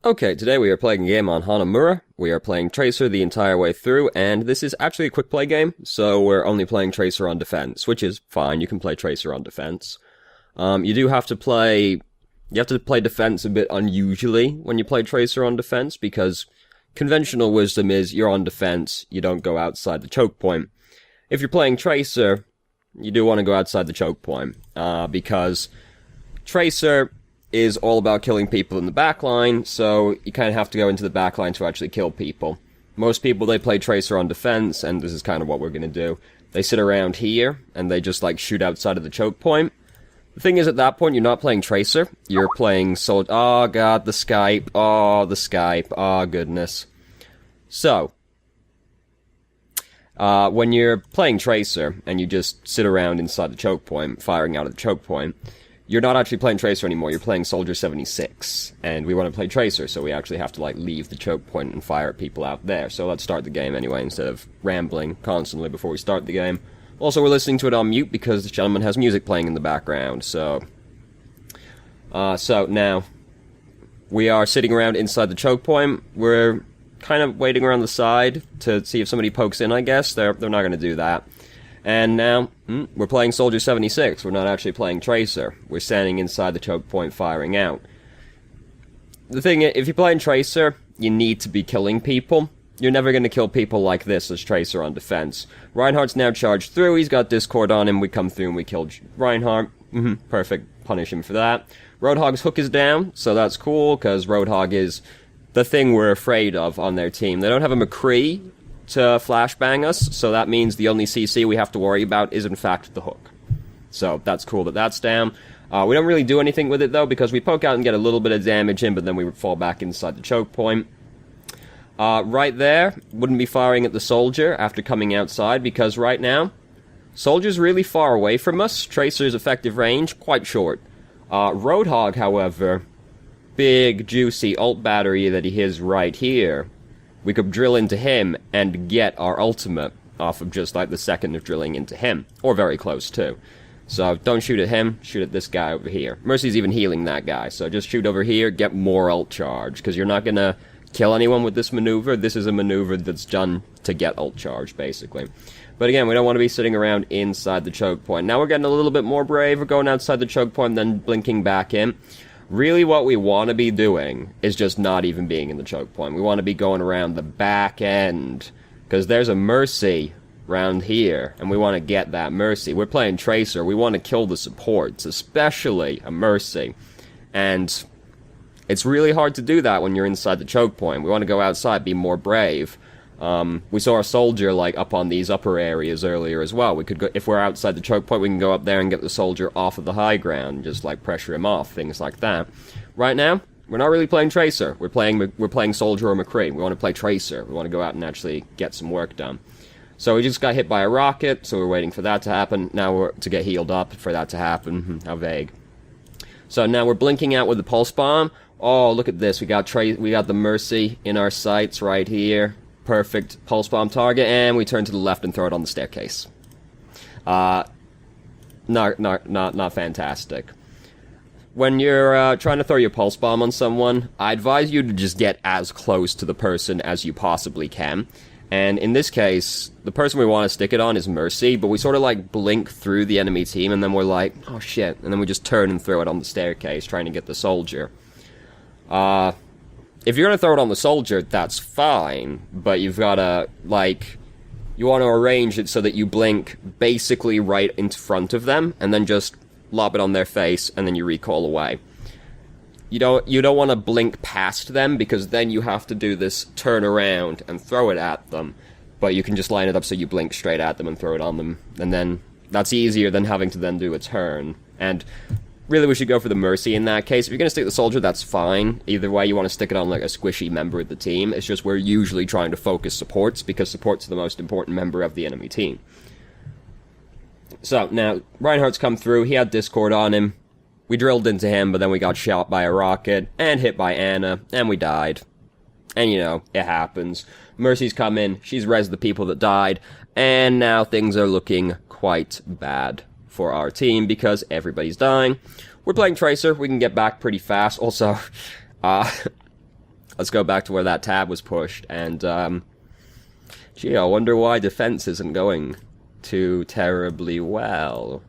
Okay, today we are playing a game on Hanamura. We are playing Tracer the entire way through, and this is actually a quick play game, so we're only playing Tracer on defense, which is fine. You can play Tracer on defense. You have to play defense a bit unusually when you play Tracer on defense, because conventional wisdom is you're on defense, you don't go outside the choke point. If you're playing Tracer, you do want to go outside the choke point, because Tracer is all about killing people in the backline, so you kind of have to go into the backline to actually kill people. Most people, they play Tracer on defense, and this is kind of what we're going to do. They sit around here, and they just, shoot outside of the choke point. The thing is, at that point, you're not playing Tracer, you're playing oh god, the Skype, oh goodness. So, when you're playing Tracer, and you just sit around inside the choke point, firing out of the choke point, you're not actually playing Tracer anymore, you're playing Soldier 76. And we want to play Tracer, so we actually have to, leave the choke point and fire at people out there. So let's start the game anyway, instead of rambling constantly before we start the game. Also, we're listening to it on mute because this gentleman has music playing in the background, so... So, now, we are sitting around inside the choke point. We're kind of waiting around the side to see if somebody pokes in, I guess. They're not going to do that. And now, we're playing Soldier 76, we're not actually playing Tracer. We're standing inside the choke point firing out. The thing is, if you're playing Tracer, you need to be killing people. You're never going to kill people like this as Tracer on defense. Reinhardt's now charged through, he's got Discord on him, we come through and we kill Reinhardt. Perfect, punish him for that. Roadhog's hook is down, so that's cool, because Roadhog is the thing we're afraid of on their team. They don't have a McCree to flashbang us, so that means the only CC we have to worry about is in fact the hook. So that's cool that that's down. We don't really do anything with it though, because we poke out and get a little bit of damage in, but then we fall back inside the choke point. Right there, wouldn't be firing at the Soldier after coming outside, because right now, Soldier's really far away from us. Tracer's effective range, quite short. Roadhog, however, big, juicy ult battery that he has right here. We could drill into him and get our ultimate off of just the second of drilling into him. Or very close too. So don't shoot at him, shoot at this guy over here. Mercy's even healing that guy, so just shoot over here, get more ult charge. Because you're not gonna kill anyone with this maneuver. This is a maneuver that's done to get ult charge, basically. But again, we don't want to be sitting around inside the choke point. Now we're getting a little bit more brave. We're going outside the choke point, then blinking back in. Really what we want to be doing is just not even being in the choke point. We want to be going around the back end, because there's a Mercy around here, and we want to get that Mercy. We're playing Tracer, we want to kill the supports, especially a Mercy. And it's really hard to do that when you're inside the choke point. We want to go outside, be more brave. We saw a Soldier, up on these upper areas earlier as well. We could go, if we're outside the choke point, we can go up there and get the Soldier off of the high ground, just, pressure him off, things like that. Right now, we're not really playing Tracer. We're playing Soldier or McCree. We want to play Tracer. We want to go out and actually get some work done. So we just got hit by a rocket, so we're waiting for that to happen. Now we're to get healed up for that to happen. How vague. So now we're blinking out with the Pulse Bomb. Oh, look at this. We got the Mercy in our sights right here. Perfect Pulse Bomb target, and we turn to the left and throw it on the staircase. Not fantastic. When you're trying to throw your Pulse Bomb on someone, I advise you to just get as close to the person as you possibly can. And in this case, the person we want to stick it on is Mercy, but we sort of blink through the enemy team, and then we're like, oh shit, and then we just turn and throw it on the staircase, trying to get the Soldier. If you're gonna throw it on the Soldier, that's fine, but you've gotta, you want to arrange it so that you blink basically right in front of them, and then just lob it on their face, and then you recoil away. You don't want to blink past them, because then you have to do this turn around and throw it at them, but you can just line it up so you blink straight at them and throw it on them, and then that's easier than having to then do a turn. And really, we should go for the Mercy in that case. If you're going to stick the Soldier, that's fine. Either way, you want to stick it on, a squishy member of the team. It's just we're usually trying to focus supports, because supports are the most important member of the enemy team. So, now, Reinhardt's come through. He had Discord on him. We drilled into him, but then we got shot by a rocket, and hit by Anna, and we died. And, it happens. Mercy's come in. She's rezzed the people that died. And now things are looking quite bad for our team, because everybody's dying. We're playing Tracer, we can get back pretty fast. Also, let's go back to where that tab was pushed, and, gee, I wonder why defense isn't going too terribly well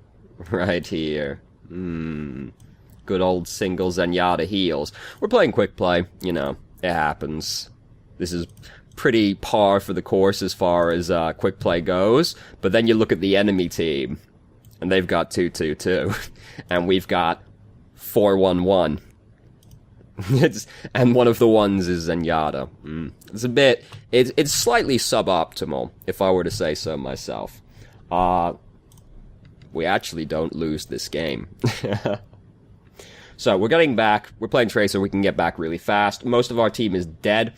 right here. Good old single Zenyatta heals. We're playing quick play, you know, it happens. This is pretty par for the course as far as quick play goes, but then you look at the enemy team, and they've got 2-2-2, and we've got 4-1-1. And one of the ones is Zenyatta. It's a bit... It's slightly suboptimal, if I were to say so myself. We actually don't lose this game. So, we're getting back. We're playing Tracer. We can get back really fast. Most of our team is dead.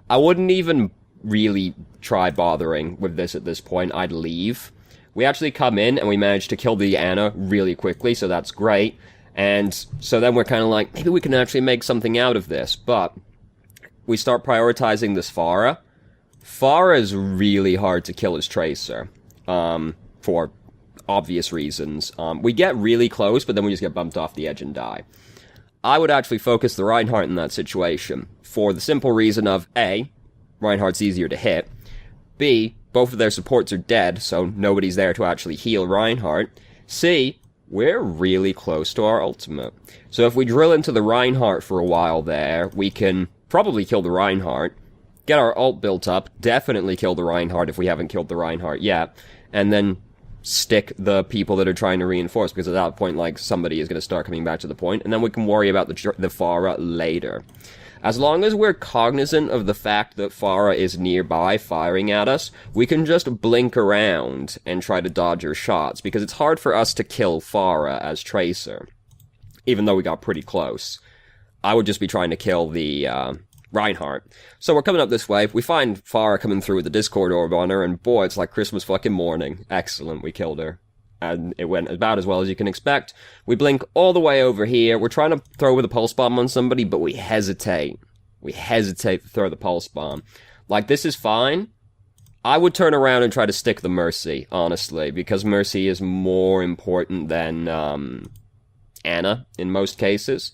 I wouldn't even really try bothering with this at this point. I'd leave. We actually come in, and we manage to kill the Ana really quickly, so that's great. And so then we're kind of like, maybe we can actually make something out of this. But we start prioritizing this Pharah. Pharah is really hard to kill as Tracer, for obvious reasons. We get really close, but then we just get bumped off the edge and die. I would actually focus the Reinhardt in that situation, for the simple reason of, A, Reinhardt's easier to hit, B, both of their supports are dead, so nobody's there to actually heal Reinhardt, C, we're really close to our ultimate. So if we drill into the Reinhardt for a while there, we can probably kill the Reinhardt, get our ult built up, definitely kill the Reinhardt if we haven't killed the Reinhardt yet, and then stick the people that are trying to reinforce, because at that point, like, somebody is going to start coming back to the point, and then we can worry about the Pharah later. As long as we're cognizant of the fact that Pharah is nearby firing at us, we can just blink around and try to dodge her shots, because it's hard for us to kill Pharah as Tracer, even though we got pretty close. I would just be trying to kill the Reinhardt. So we're coming up this way, we find Pharah coming through with the Discord orb on her, and boy, it's like Christmas fucking morning. Excellent, we killed her. And it went about as well as you can expect. We blink all the way over here. We're trying to throw with a pulse bomb on somebody, but we hesitate. We hesitate to throw the pulse bomb. Like, this is fine. I would turn around and try to stick the Mercy, honestly, because Mercy is more important than Ana in most cases.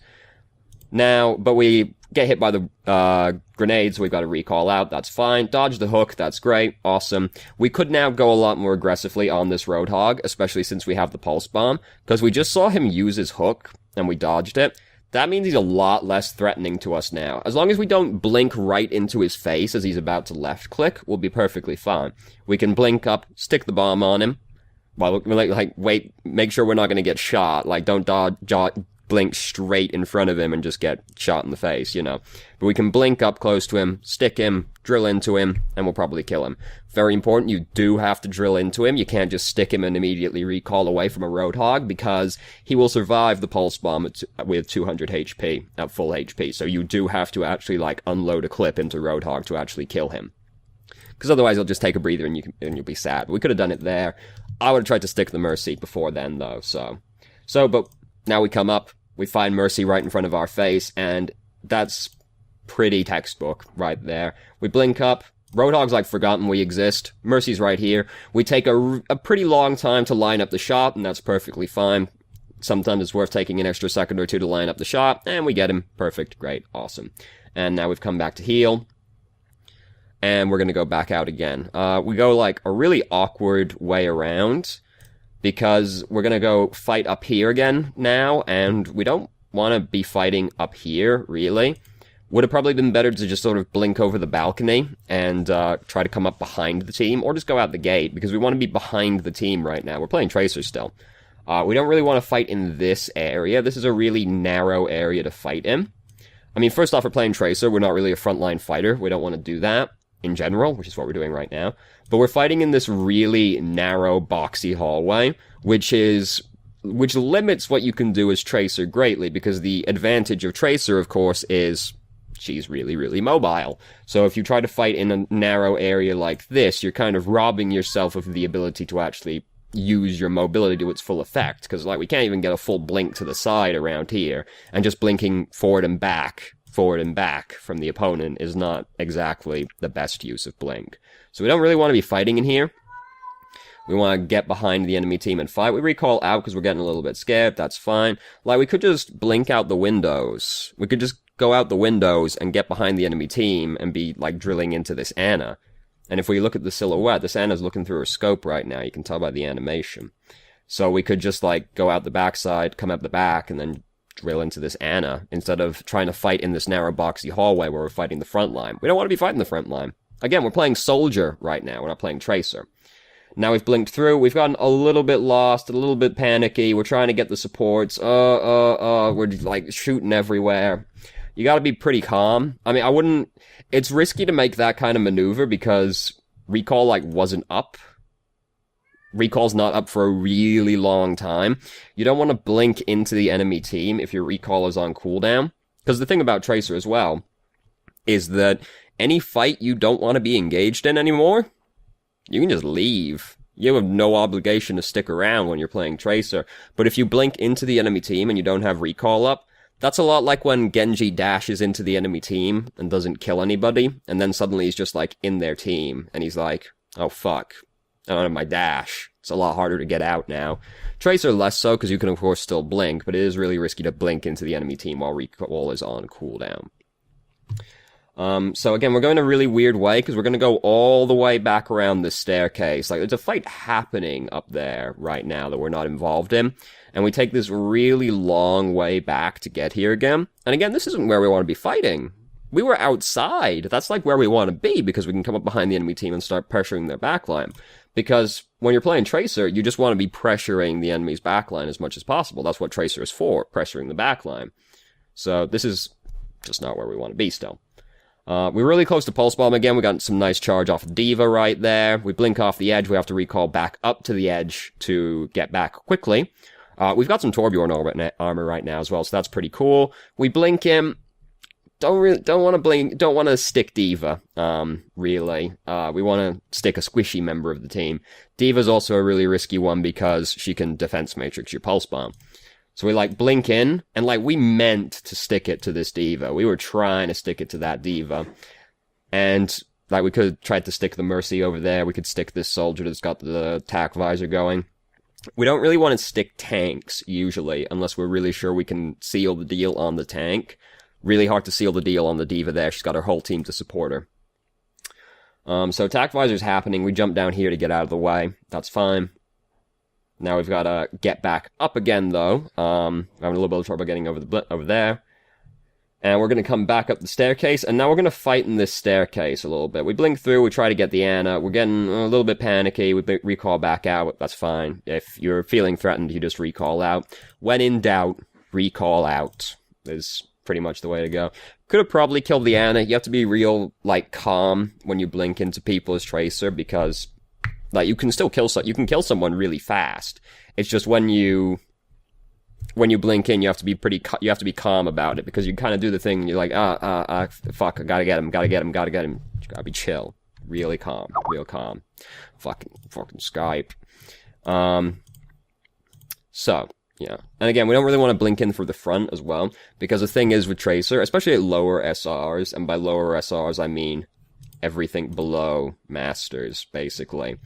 Now, but we get hit by the grenades, we've got to recall out, that's fine. Dodge the hook, that's great, awesome. We could now go a lot more aggressively on this Roadhog, especially since we have the Pulse Bomb, because we just saw him use his hook, and we dodged it. That means he's a lot less threatening to us now. As long as we don't blink right into his face as he's about to left-click, we'll be perfectly fine. We can blink up, stick the bomb on him, while, like, wait, make sure we're not going to get shot, like, don't blink straight in front of him and just get shot in the face, you know. But we can blink up close to him, stick him, drill into him, and we'll probably kill him. Very important, you do have to drill into him. You can't just stick him and immediately recall away from a Roadhog, because he will survive the Pulse Bomb with 200 HP, at full HP. So you do have to actually, like, unload a clip into Roadhog to actually kill him. Because otherwise he'll just take a breather and you'll be sad. We could have done it there. I would have tried to stick the Mercy before then, though, but now we come up, we find Mercy right in front of our face, and that's pretty textbook right there. We blink up, Roadhog's like forgotten we exist, Mercy's right here. We take a pretty long time to line up the shot, and that's perfectly fine. Sometimes it's worth taking an extra second or two to line up the shot, and we get him. Perfect, great, awesome. And now we've come back to heal, and we're gonna go back out again. We go like a really awkward way around, because we're gonna go fight up here again now, and we don't want to be fighting up here, really. Would have probably been better to just sort of blink over the balcony and try to come up behind the team, or just go out the gate, because we want to be behind the team right now. We're playing Tracer still. We don't really want to fight in this area. This is a really narrow area to fight in. I mean, first off, we're playing Tracer. We're not really a frontline fighter. We don't want to do that in general, which is what we're doing right now. But we're fighting in this really narrow, boxy hallway, which limits what you can do as Tracer greatly, because the advantage of Tracer, of course, is she's really, really mobile. So if you try to fight in a narrow area like this, you're kind of robbing yourself of the ability to actually use your mobility to its full effect, because, like, we can't even get a full blink to the side around here, and just blinking forward and back from the opponent is not exactly the best use of blink. So we don't really want to be fighting in here. We want to get behind the enemy team and fight. We recall out because we're getting a little bit scared. That's fine. Like, we could just blink out the windows. We could just go out the windows and get behind the enemy team and be, like, drilling into this Ana. And if we look at the silhouette, this Ana's looking through her scope right now. You can tell by the animation. So we could just, like, go out the backside, come up the back, and then drill into this Ana, instead of trying to fight in this narrow boxy hallway where we're fighting the front line. We don't want to be fighting the front line. Again, we're playing Soldier right now. We're not playing Tracer. Now we've blinked through. We've gotten a little bit lost, a little bit panicky. We're trying to get the supports. We're, like, shooting everywhere. You gotta be pretty calm. I mean, I wouldn't... It's risky to make that kind of maneuver because recall, like, wasn't up. Recall's not up for a really long time. You don't want to blink into the enemy team if your recall is on cooldown. Because the thing about Tracer as well is that any fight you don't want to be engaged in anymore, you can just leave. You have no obligation to stick around when you're playing Tracer. But if you blink into the enemy team and you don't have recall up, that's a lot like when Genji dashes into the enemy team and doesn't kill anybody, and then suddenly he's just, like, in their team, and he's like, oh fuck, I don't have my dash. It's a lot harder to get out now. Tracer less so, because you can of course still blink, but it is really risky to blink into the enemy team while recall is on cooldown. So again, we're going a really weird way, because we're going to go all the way back around this staircase. Like, there's a fight happening up there right now that we're not involved in, and we take this really long way back to get here again. And again, this isn't where we want to be fighting. We were outside. That's like where we want to be, because we can come up behind the enemy team and start pressuring their backline. Because when you're playing Tracer, you just want to be pressuring the enemy's backline as much as possible. That's what Tracer is for, pressuring the backline. So this is just not where we want to be still. We're really close to Pulse Bomb again. We got some nice charge off D.Va right there. We blink off the edge. We have to recall back up to the edge to get back quickly. We've got some Torbjorn armor right now as well, so that's pretty cool. We blink him. Don't want to blink. Don't want to stick D.Va. Really. We want to stick a squishy member of the team. D.Va's also a really risky one because she can defense matrix your Pulse Bomb. So we, like, blink in, and, like, we meant to stick it to this D.Va. We were trying to stick it to that D.Va. And, like, we could have tried to stick the Mercy over there. We could stick this Soldier that's got the attack visor going. We don't really want to stick tanks, usually, unless we're really sure we can seal the deal on the tank. Really hard to seal the deal on the D.Va there. She's got her whole team to support her. So attack visor's happening. We jump down here to get out of the way. That's fine. Now we've got to get back up again, though. I'm having a little bit of trouble getting over there. And we're going to come back up the staircase, and now we're going to fight in this staircase a little bit. We blink through, we try to get the Ana. We're getting a little bit panicky. We recall back out. That's fine. If you're feeling threatened, you just recall out. When in doubt, recall out is pretty much the way to go. Could have probably killed the Ana. You have to be real, like, calm when you blink into people as Tracer, because... like, you can still kill someone really fast. It's just when you blink in, you have to be calm about it, because you kind of do the thing, and you're like, fuck, I gotta get him. You gotta be chill. Really calm. Real calm. Fucking Skype. So, yeah. And again, we don't really want to blink in through the front as well, because the thing is with Tracer, especially at lower SRs, and by lower SRs I mean everything below Masters, basically.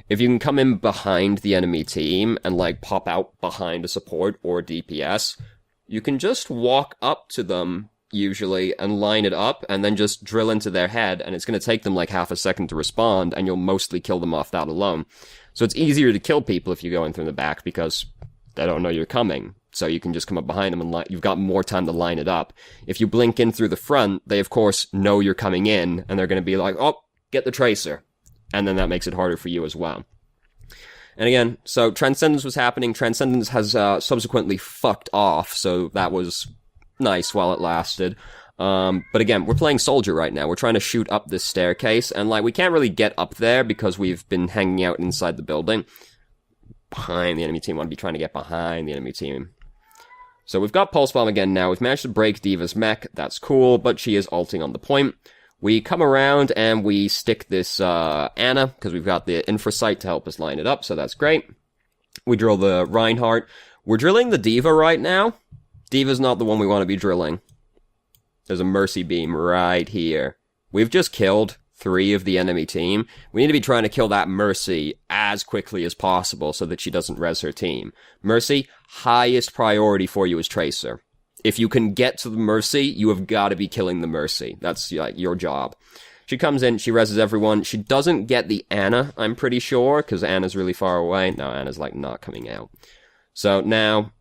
If you can come in behind the enemy team and, like, pop out behind a support or DPS, you can just walk up to them, usually, and line it up, and then just drill into their head, and it's going to take them, like, half a second to respond, and you'll mostly kill them off that alone. So it's easier to kill people if you go in through the back, because they don't know you're coming. So you can just come up behind them and you've got more time to line it up. If you blink in through the front, they of course know you're coming in, and they're going to be like, oh, get the Tracer. And then that makes it harder for you as well. And again, so Transcendence was happening. Transcendence has subsequently fucked off, so that was nice while it lasted. But again, we're playing Soldier right now. We're trying to shoot up this staircase, and, like, we can't really get up there because we've been hanging out inside the building. Behind the enemy team. I want to be trying to get behind the enemy team. So we've got Pulse Bomb again now. We've managed to break D.Va's mech. That's cool, but she is ulting on the point. We come around and we stick this Ana, because we've got the Infrasight to help us line it up, so that's great. We drill the Reinhardt. We're drilling the D.Va right now. D.Va's not the one we want to be drilling. There's a Mercy Beam right here. We've just killed 3 of the enemy team. We need to be trying to kill that Mercy as quickly as possible so that she doesn't res her team. Mercy, highest priority for you is Tracer. If you can get to the Mercy, you have got to be killing the Mercy. That's like your job. She comes in, she reses everyone. She doesn't get the Anna, I'm pretty sure, because Anna's really far away. No, Anna's like not coming out. So now,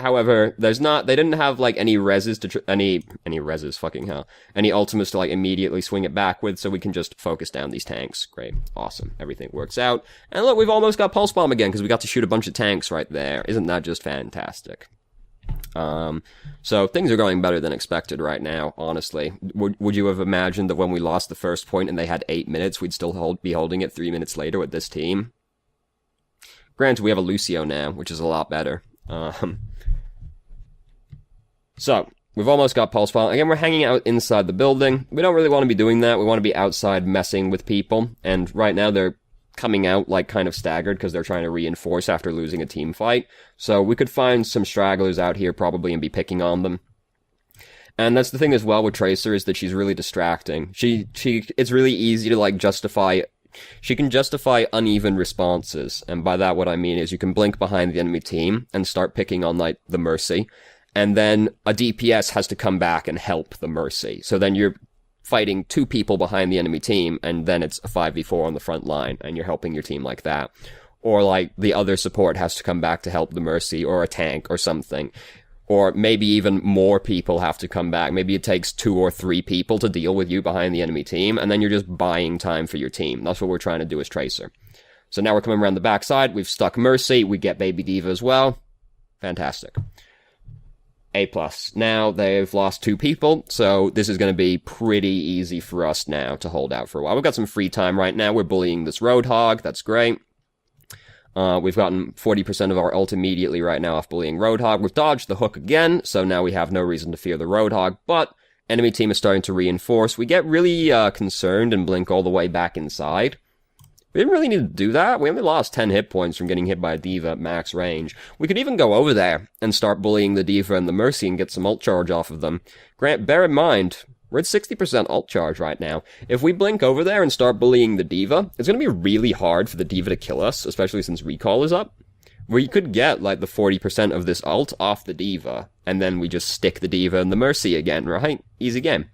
however, they didn't have like any reses to, any reses, fucking hell. Any ultimates to like immediately swing it back with, so we can just focus down these tanks. Great. Awesome. Everything works out. And look, we've almost got Pulse Bomb again, because we got to shoot a bunch of tanks right there. Isn't that just fantastic? So things are going better than expected right now, honestly. Would you have imagined that when we lost the first point and they had 8 minutes, we'd still be holding it 3 minutes later with this team? Granted, we have a Lucio now, which is a lot better. So, we've almost got Pulse Bomb. Again, we're hanging out inside the building. We don't really want to be doing that. We want to be outside messing with people. And right now they're coming out like kind of staggered because they're trying to reinforce after losing a team fight. So we could find some stragglers out here probably and be picking on them. And that's the thing as well with Tracer, is that she's really distracting. It's really easy to like justify, she can justify uneven responses. And by that what I mean is you can blink behind the enemy team and start picking on like the Mercy. And then a DPS has to come back and help the Mercy. So then you're fighting 2 people behind the enemy team, and then it's a 5v4 on the front line, and you're helping your team like that. Or, like, the other support has to come back to help the Mercy, or a tank, or something. Or maybe even more people have to come back. Maybe it takes 2 or 3 people to deal with you behind the enemy team, and then you're just buying time for your team. That's what we're trying to do as Tracer. So now we're coming around the backside, we've stuck Mercy, we get Baby D.Va as well. Fantastic. A+. Now they've lost 2 people, so this is going to be pretty easy for us now to hold out for a while. We've got some free time right now. We're bullying this Roadhog. That's great. We've gotten 40% of our ult immediately right now off bullying Roadhog. We've dodged the hook again, so now we have no reason to fear the Roadhog, but enemy team is starting to reinforce. We get really concerned and blink all the way back inside. We didn't really need to do that. We only lost 10 hit points from getting hit by a D.Va at max range. We could even go over there and start bullying the D.Va and the Mercy and get some ult charge off of them. Bear in mind, we're at 60% ult charge right now. If we blink over there and start bullying the D.Va, it's going to be really hard for the D.Va to kill us, especially since recall is up. We could get, like, the 40% of this ult off the D.Va, and then we just stick the D.Va and the Mercy again, right? Easy game.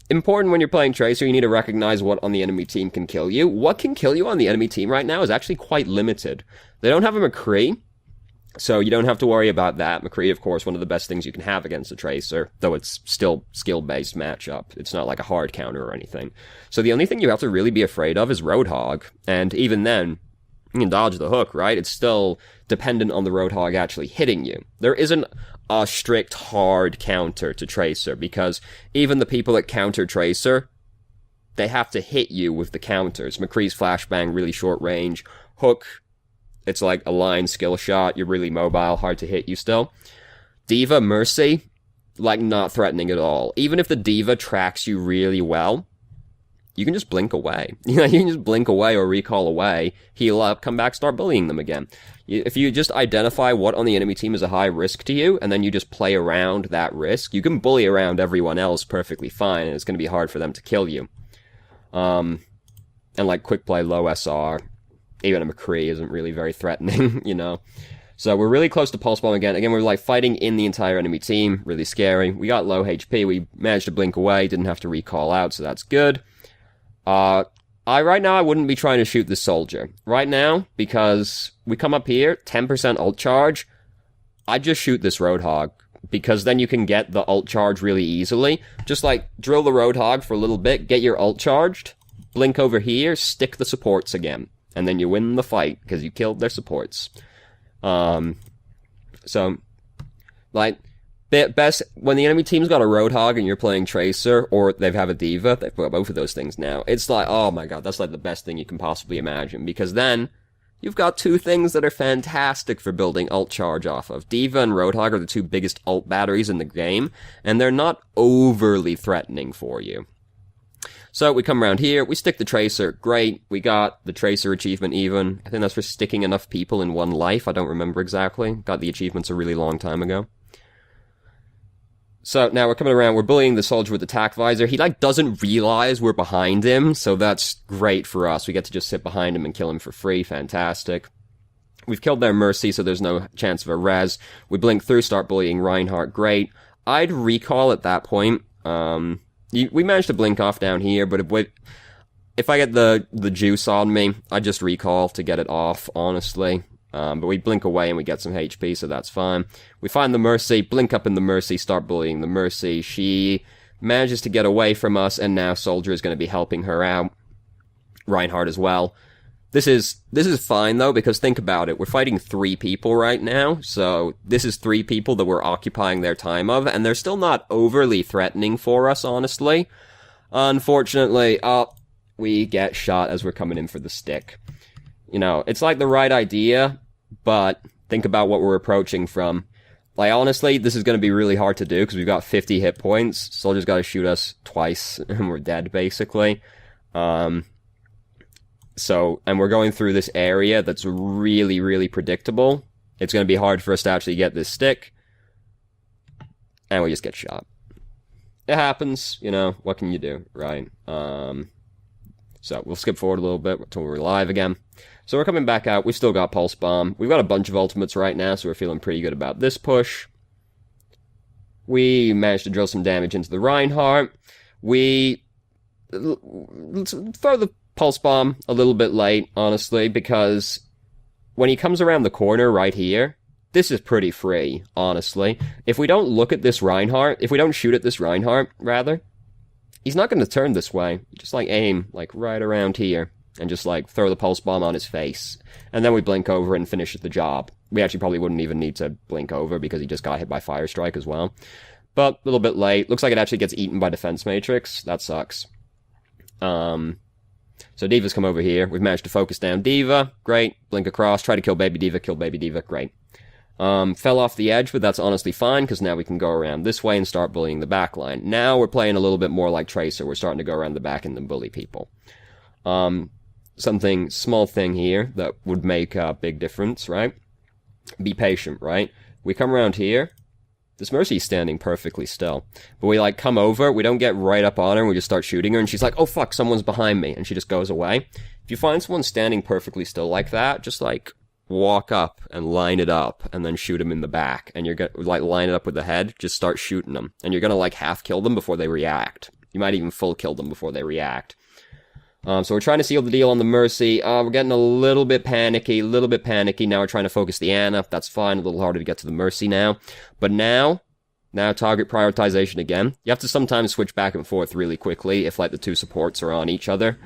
Important when you're playing Tracer, you need to recognize what on the enemy team can kill you. What can kill you on the enemy team right now is actually quite limited. They don't have a McCree, so you don't have to worry about that. McCree, of course, one of the best things you can have against a Tracer, though it's still skill-based matchup. It's not like a hard counter or anything. So the only thing you have to really be afraid of is Roadhog, and even then, you can dodge the hook, right? It's still dependent on the Roadhog actually hitting you. There isn't a strict, hard counter to Tracer, because even the people that counter Tracer, they have to hit you with the counters. McCree's flashbang, really short range. Hook, it's like a line skill shot. You're really mobile, hard to hit you still. D.Va, Mercy, like not threatening at all. Even if the D.Va tracks you really well, you can just blink away. You can just blink away or recall away, heal up, come back, start bullying them again. If you just identify what on the enemy team is a high risk to you, and then you just play around that risk, you can bully around everyone else perfectly fine, and it's going to be hard for them to kill you. And like quick play, low SR, even a McCree isn't really very threatening, you know. So we're really close to Pulse Bomb again. Again, we're like fighting in the entire enemy team, really scary. We got low HP, we managed to blink away, didn't have to recall out, so that's good. Right now, I wouldn't be trying to shoot this soldier. Right now, because we come up here, 10% ult charge, I'd just shoot this Roadhog, because then you can get the ult charge really easily. Just, like, drill the Roadhog for a little bit, get your ult charged, blink over here, stick the supports again, and then you win the fight, because you killed their supports. So, like, best, when the enemy team's got a Roadhog and you're playing Tracer, or they have a D.Va, they've got both of those things now. It's like, oh my god, that's like the best thing you can possibly imagine, because then you've got 2 things that are fantastic for building ult charge off of. D.Va and Roadhog are the 2 biggest ult batteries in the game, and they're not overly threatening for you. So we come around here, we stick the Tracer, great, we got the Tracer achievement even. I think that's for sticking enough people in one life, I don't remember exactly. Got the achievements a really long time ago. So now we're coming around, we're bullying the soldier with the tac visor. He like doesn't realize we're behind him, so that's great for us. We get to just sit behind him and kill him for free, fantastic. We've killed their Mercy, so there's no chance of a res. We blink through, start bullying Reinhardt. Great. I'd recall at that point. We managed to blink off down here, but if I get the juice on me, I just recall to get it off, honestly. But we blink away and we get some HP, so that's fine. We find the Mercy, blink up in the Mercy, start bullying the Mercy. She manages to get away from us, and now Soldier is going to be helping her out. Reinhardt as well. This is fine, though, because think about it. We're fighting 3 people right now, so this is 3 people that we're occupying their time of, and they're still not overly threatening for us, honestly. Unfortunately, we get shot as we're coming in for the stick. You know, it's like the right idea, but think about what we're approaching from. Like, honestly, this is going to be really hard to do, because we've got 50 hit points. Soldier's got to shoot us twice, and we're dead, basically. And we're going through this area that's really, really predictable. It's going to be hard for us to actually get this stick. And we just get shot. It happens, you know, what can you do, right? So we'll skip forward a little bit until we're live again. So we're coming back out. We've still got Pulse Bomb. We've got a bunch of ultimates right now, so we're feeling pretty good about this push. We managed to drill some damage into the Reinhardt. We throw the Pulse Bomb a little bit late, honestly, because when he comes around the corner right here, this is pretty free, honestly. If we don't look at this Reinhardt, if we don't shoot at this Reinhardt, rather, he's not going to turn this way. Just, like, aim, like, right around here, and just, like, throw the Pulse Bomb on his face. And then we blink over and finish the job. We actually probably wouldn't even need to blink over, because he just got hit by Fire Strike as well. But, a little bit late. Looks like it actually gets eaten by Defense Matrix. That sucks. So D.Va's come over here. We've managed to focus down D.Va. Great. Blink across. Try to kill Baby D.Va. Kill Baby D.Va. Great. Fell off the edge, but that's honestly fine, because now we can go around this way and start bullying the back line. Now we're playing a little bit more like Tracer. We're starting to go around the back and then bully people. Small thing here that would make a big difference, right? Be patient, right? We come around here. This Mercy's standing perfectly still. But we, like, come over, we don't get right up on her, and we just start shooting her, and she's like, oh fuck, someone's behind me, and she just goes away. If you find someone standing perfectly still like that, just, like, walk up and line it up, and then shoot them in the back. And you're gonna, like, line it up with the head, just start shooting them. And you're gonna, like, half kill them before they react. You might even full kill them before they react. So we're trying to seal the deal on the Mercy. We're getting a little bit panicky. Now we're trying to focus the Ana. That's fine. A little harder to get to the Mercy now. But now target prioritization again. You have to sometimes switch back and forth really quickly if, like, the 2 supports are on each other.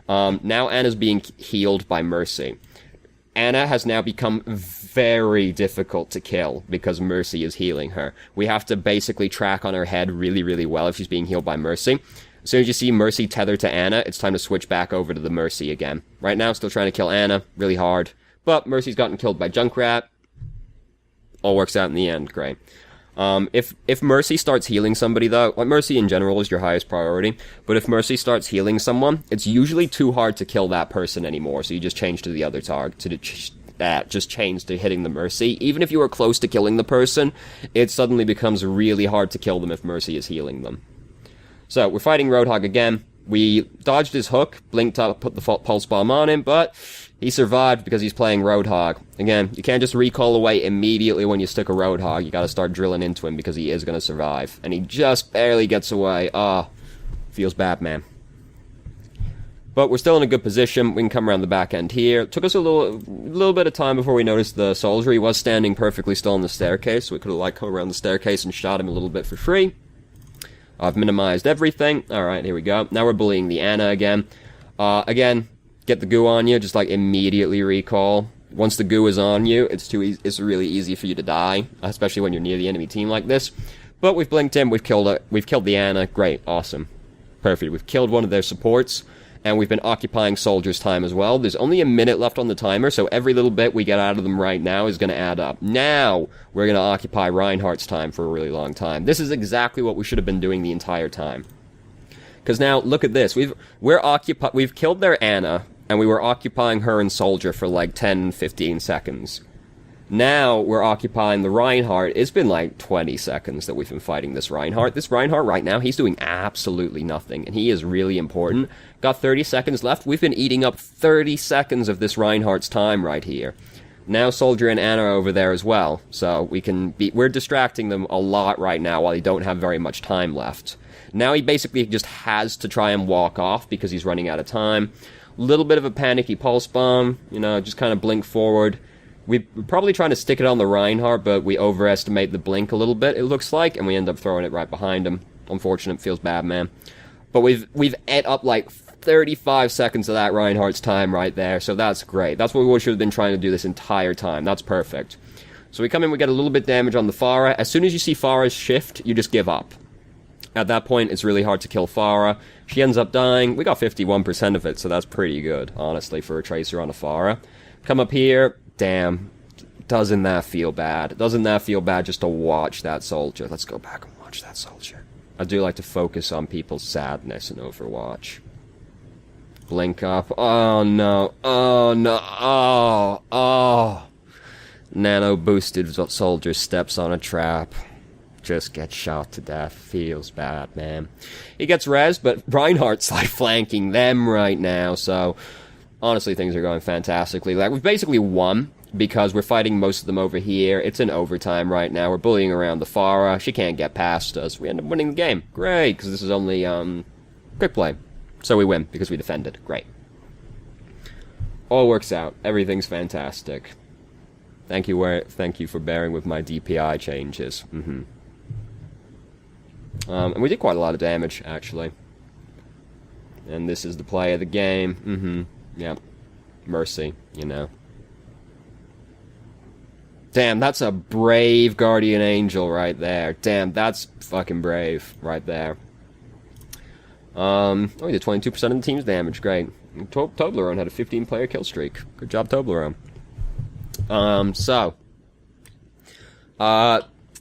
Now Ana's being healed by Mercy. Ana has now become very difficult to kill because Mercy is healing her. We have to basically track on her head really, really well if she's being healed by Mercy. As soon as you see Mercy tethered to Ana, it's time to switch back over to the Mercy again. Right now, still trying to kill Ana, really hard. But Mercy's gotten killed by Junkrat. All works out in the end, great. If Mercy starts healing somebody, though, like, Mercy in general is your highest priority, but if Mercy starts healing someone, it's usually too hard to kill that person anymore, so you just change to the other target, just change to hitting the Mercy. Even if you are close to killing the person, it suddenly becomes really hard to kill them if Mercy is healing them. So, we're fighting Roadhog again. We dodged his hook, blinked up, put the Pulse Bomb on him, but he survived because he's playing Roadhog. Again, you can't just recall away immediately when you stick a Roadhog. You gotta start drilling into him because he is gonna survive. And he just barely gets away. Feels bad, man. But we're still in a good position. We can come around the back end here. It took us a little bit of time before we noticed the soldier. He was standing perfectly still on the staircase, so we could have, like, come around the staircase and shot him a little bit for free. I've minimized everything. Alright, here we go. Now we're bullying the Ana again. Again, get the goo on you, just, like, immediately recall. Once the goo is on you, it's really easy for you to die, especially when you're near the enemy team like this. But we've blinked him, we've killed the Ana. Great, awesome. Perfect. We've killed one of their supports, and we've been occupying Soldier's time as well. There's only a minute left on the timer, so every little bit we get out of them right now is going to add up. Now, we're going to occupy Reinhardt's time for a really long time. This is exactly what we should have been doing the entire time. Because now, look at this. We've killed their Ana, and we were occupying her and Soldier for like 10-15 seconds. Now, we're occupying the Reinhardt. It's been like 20 seconds that we've been fighting this Reinhardt. This Reinhardt right now, he's doing absolutely nothing, and he is really important. Got 30 seconds left. We've been eating up 30 seconds of this Reinhardt's time right here. Now Soldier and Anna are over there as well, so we're distracting them a lot right now while they don't have very much time left. Now he basically just has to try and walk off because he's running out of time. Little bit of a panicky pulse bomb, you know, just kind of blink forward. We're probably trying to stick it on the Reinhardt, but we overestimate the blink a little bit, it looks like, and we end up throwing it right behind him. Unfortunate, feels bad, man. But we've ate up like 35 seconds of that Reinhardt's time right there, so that's great. That's what we should have been trying to do this entire time. That's perfect. So we come in, we get a little bit damage on the Pharah. As soon as you see Pharah's shift, you just give up. At that point, it's really hard to kill Pharah. She ends up dying. We got 51% of it, so that's pretty good, honestly, for a Tracer on a Pharah. Come up here. Damn. Doesn't that feel bad? Doesn't that feel bad just to watch that Soldier? Let's go back and watch that Soldier. I do like to focus on people's sadness in Overwatch. Blink up. Oh, no. Oh, no. Oh. Nano boosted Soldier steps on a trap. Just gets shot to death. Feels bad, man. He gets res, but Reinhardt's like flanking them right now, so honestly things are going fantastically. Like, we've basically won because we're fighting most of them over here. It's in overtime right now. We're bullying around the Pharah. She can't get past us. We end up winning the game. Great, because this is only quick play. So we win because we defended. Great. All works out. Everything's fantastic. Thank you for bearing with my DPI changes. And we did quite a lot of damage, actually. And this is the play of the game. Yep. Mercy, you know. Damn, that's a brave Guardian Angel right there. Damn, that's fucking brave right there. Oh, he did 22% of the team's damage. Great. Toblerone had a 15-player kill streak. Good job, Toblerone.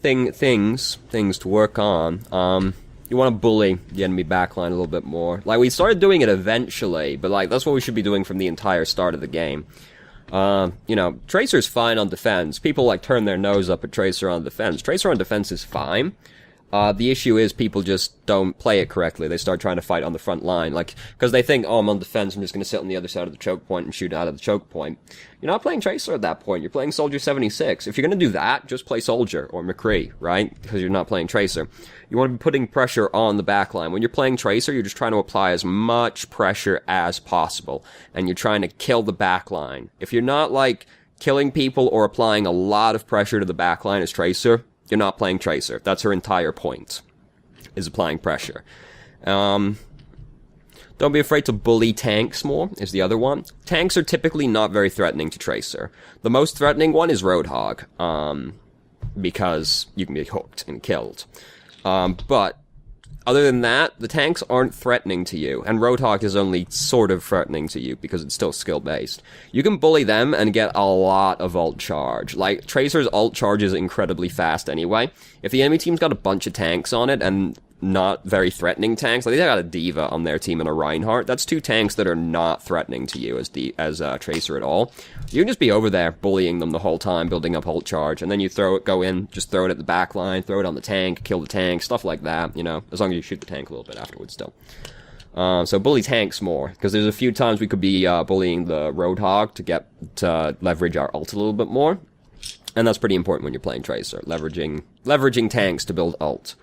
Things to work on. You want to bully the enemy backline a little bit more. Like, we started doing it eventually, but, like, that's what we should be doing from the entire start of the game. You know, Tracer's fine on defense. People, like, turn their nose up at Tracer on defense. Tracer on defense is fine. The issue is people just don't play it correctly. They start trying to fight on the front line, like, because they think, oh, I'm on defense, I'm just going to sit on the other side of the choke point and shoot out of the choke point. You're not playing Tracer at that point. You're playing Soldier 76. If you're going to do that, just play Soldier or McCree, right? Because you're not playing Tracer. You want to be putting pressure on the backline. When you're playing Tracer, you're just trying to apply as much pressure as possible, and you're trying to kill the backline. If you're not, like, killing people or applying a lot of pressure to the backline as Tracer, you're not playing Tracer. That's her entire point, is applying pressure. Don't be afraid to bully tanks more, is the other one. Tanks are typically not very threatening to Tracer. The most threatening one is Roadhog, because you can be hooked and killed. But other than that, the tanks aren't threatening to you, and Roadhog is only sort of threatening to you because it's still skill-based. You can bully them and get a lot of ult charge. Like, Tracer's ult charge is incredibly fast anyway. If the enemy team's got a bunch of tanks on it and not very threatening tanks, like they got a D.Va on their team and a Reinhardt, that's two tanks that are not threatening to you as Tracer at all. You can just be over there bullying them the whole time, building up ult charge, and then you go in, just throw it at the back line, throw it on the tank, kill the tank, stuff like that, you know, as long as you shoot the tank a little bit afterwards still. So bully tanks more, because there's a few times we could be bullying the Roadhog to leverage our ult a little bit more, and that's pretty important when you're playing Tracer, leveraging tanks to build ult.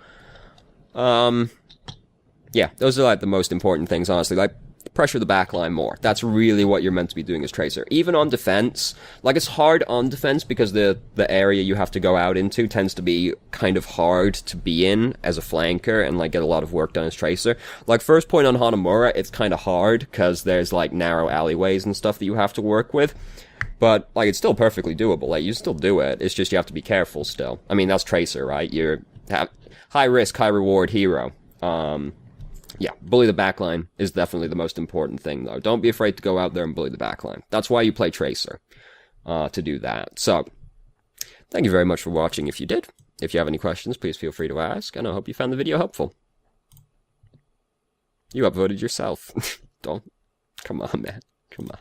Yeah, those are, like, the most important things, honestly. Like, pressure the backline more. That's really what you're meant to be doing as Tracer. Even on defense, like, it's hard on defense because the area you have to go out into tends to be kind of hard to be in as a flanker and, like, get a lot of work done as Tracer. Like, first point on Hanamura, it's kind of hard because there's, like, narrow alleyways and stuff that you have to work with. But, like, it's still perfectly doable. Like, you still do it. It's just you have to be careful still. I mean, that's Tracer, right? You're high risk, high reward hero. Yeah, bully the backline is definitely the most important thing, though. Don't be afraid to go out there and bully the backline. That's why you play Tracer, to do that. So, thank you very much for watching if you did. If you have any questions, please feel free to ask, and I hope you found the video helpful. You upvoted yourself. Don't. Come on, man. Come on.